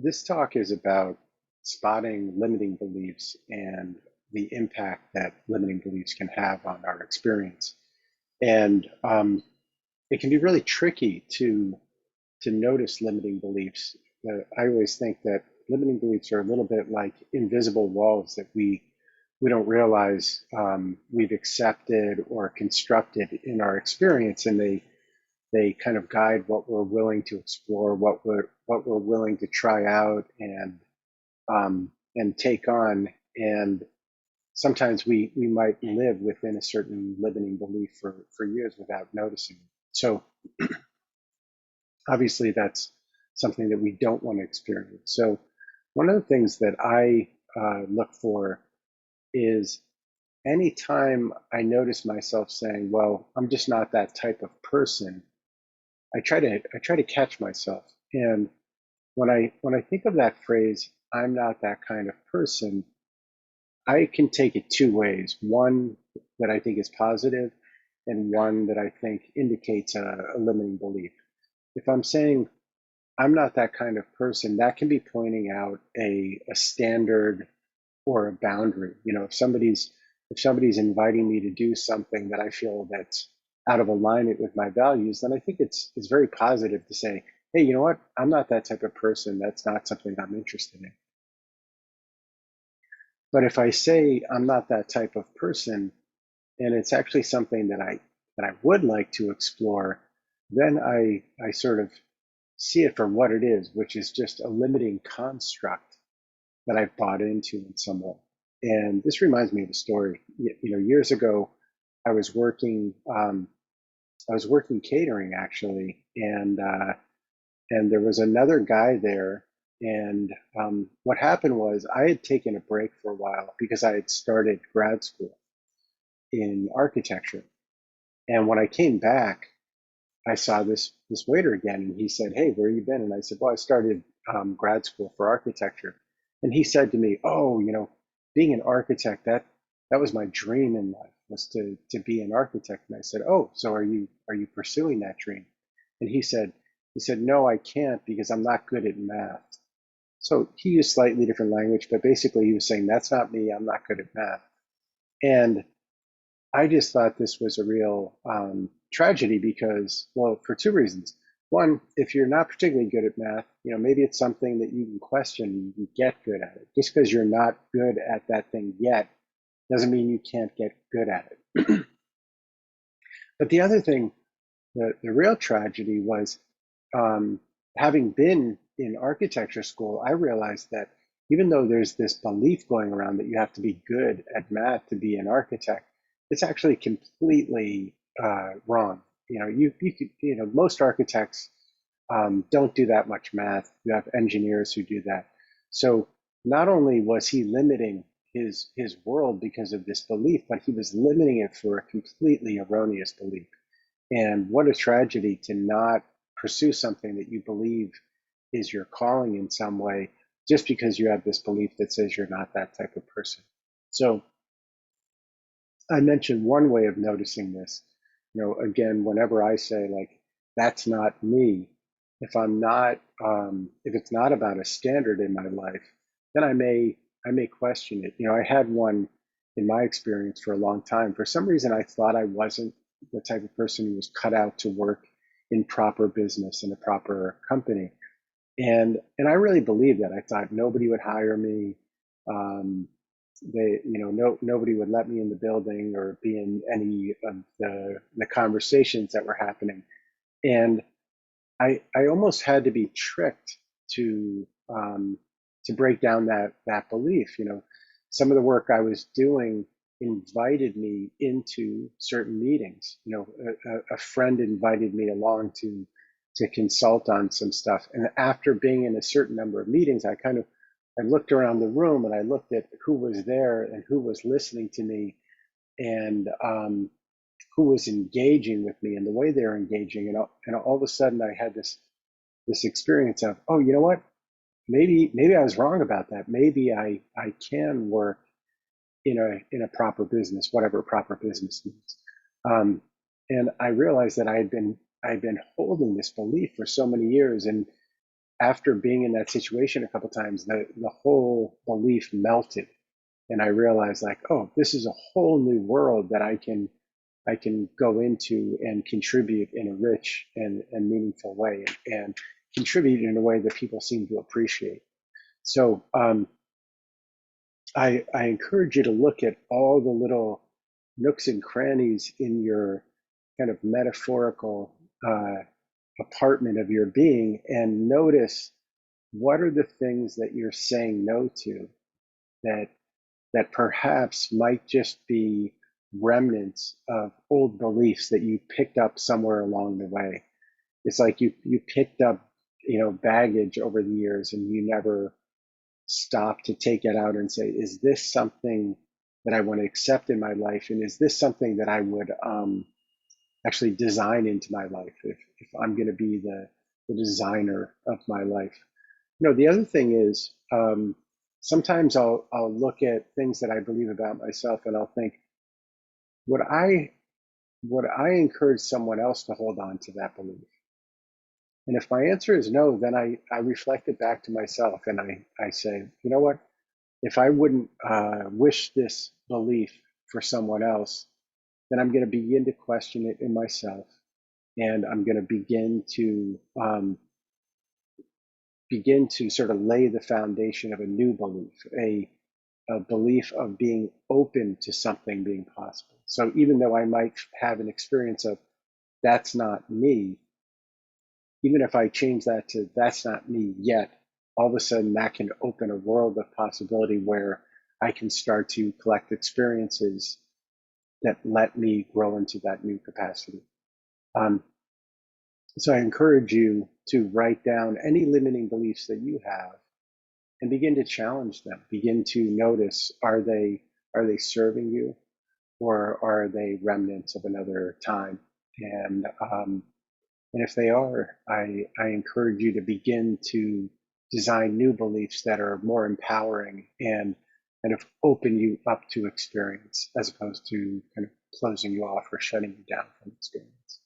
this talk is about spotting limiting beliefs and the impact that limiting beliefs can have on our experience. And it can be really tricky to notice limiting beliefs. I always think that limiting beliefs are a little bit like invisible walls that we don't realize we've accepted or constructed in our experience, and they kind of guide what we're willing to explore, what we're willing to try out and take on. And sometimes we might live within a certain limiting belief for years without noticing it. So obviously that's something that we don't want to experience. So one of the things that I look for is anytime I notice myself saying, well, I'm just not that type of person, I try to catch myself. And when I think of that phrase, I'm not that kind of person, I can take it two ways. One that I think is positive, and one that I think indicates a limiting belief. If I'm saying I'm not that kind of person, that can be pointing out a standard or a boundary. You know, if somebody's inviting me to do something that I feel that's out of alignment with my values, then I think it's very positive to say, hey, you know what? I'm not that type of person. That's not something I'm interested in. But if I say I'm not that type of person, and it's actually something that I would like to explore, then I sort of see it for what it is, which is just a limiting construct that I've bought into in some way. And this reminds me of a story. Years ago, I was working I was working catering actually, and there was another guy there. And what happened was I had taken a break for a while because I had started grad school in architecture. And when I came back, I saw this waiter again, and he said, "Hey, where you been?" And I said, "Well, I started grad school for architecture." And he said to me, "Oh, being an architect, that was my dream in life, was to be an architect." And I said, "Oh, so are you pursuing that dream?" And he said, "No, I can't because I'm not good at math." So he used slightly different language, but basically he was saying, "That's not me. I'm not good at math." And I just thought this was a real tragedy because, well, for two reasons. One, if you're not particularly good at math, maybe it's something that you can question, you can get good at it. Just because you're not good at that thing yet doesn't mean you can't get good at it. But the other thing, the real tragedy was having been in architecture school, I realized that even though there's this belief going around that you have to be good at math to be an architect, it's actually completely wrong. Most architects don't do that much math. You have engineers who do that. So not only was he limiting his world because of this belief, but he was limiting it for a completely erroneous belief. And what a tragedy to not pursue something that you believe is your calling in some way, just because you have this belief that says you're not that type of person. So I mentioned one way of noticing this. Again, whenever I say like, that's not me, if it's not about a standard in my life, then I may question it. I had one in my experience for a long time. For some reason, I thought I wasn't the type of person who was cut out to work in proper business in a proper company. And I really believed that. I thought nobody would hire me. Um, nobody would let me in the building or be in any of the conversations that were happening. And I almost had to be tricked to to break down that belief. Some of the work I was doing invited me into certain meetings. A friend invited me along to consult on some stuff. And after being in a certain number of meetings, I looked around the room and I looked at who was there and who was listening to me, and who was engaging with me and the way they're engaging. And all of a sudden I had this experience of, oh, you know what? Maybe I was wrong about that. Maybe I can work in a proper business, whatever proper business means. Um, and I realized that I had been holding this belief for so many years, and after being in that situation a couple times, the whole belief melted, and I realized like, oh, this is a whole new world that I can go into and contribute in a rich and meaningful way, and contribute in a way that people seem to appreciate. So I encourage you to look at all the little nooks and crannies in your kind of metaphorical apartment of your being, and notice what are the things that you're saying no to, that perhaps might just be remnants of old beliefs that you picked up somewhere along the way. It's like you picked up, baggage over the years, and you never stop to take it out and say, is this something that I want to accept in my life? And is this something that I would actually design into my life if I'm going to be the designer of my life? The other thing is, sometimes I'll look at things that I believe about myself, and I'll think, would I encourage someone else to hold on to that belief? And if my answer is no, then I reflect it back to myself, and I say, you know what? If I wouldn't wish this belief for someone else, then I'm going to begin to question it in myself, and I'm going to begin to sort of lay the foundation of a new belief, a belief of being open to something being possible. So even though I might have an experience of that's not me, even if I change that to that's not me yet, all of a sudden that can open a world of possibility where I can start to collect experiences that let me grow into that new capacity. Um, so I encourage you to write down any limiting beliefs that you have and begin to challenge them. Begin to notice, are they serving you, or are they remnants of another time? And if they are, I encourage you to begin to design new beliefs that are more empowering and kind of open you up to experience, as opposed to kind of closing you off or shutting you down from experience.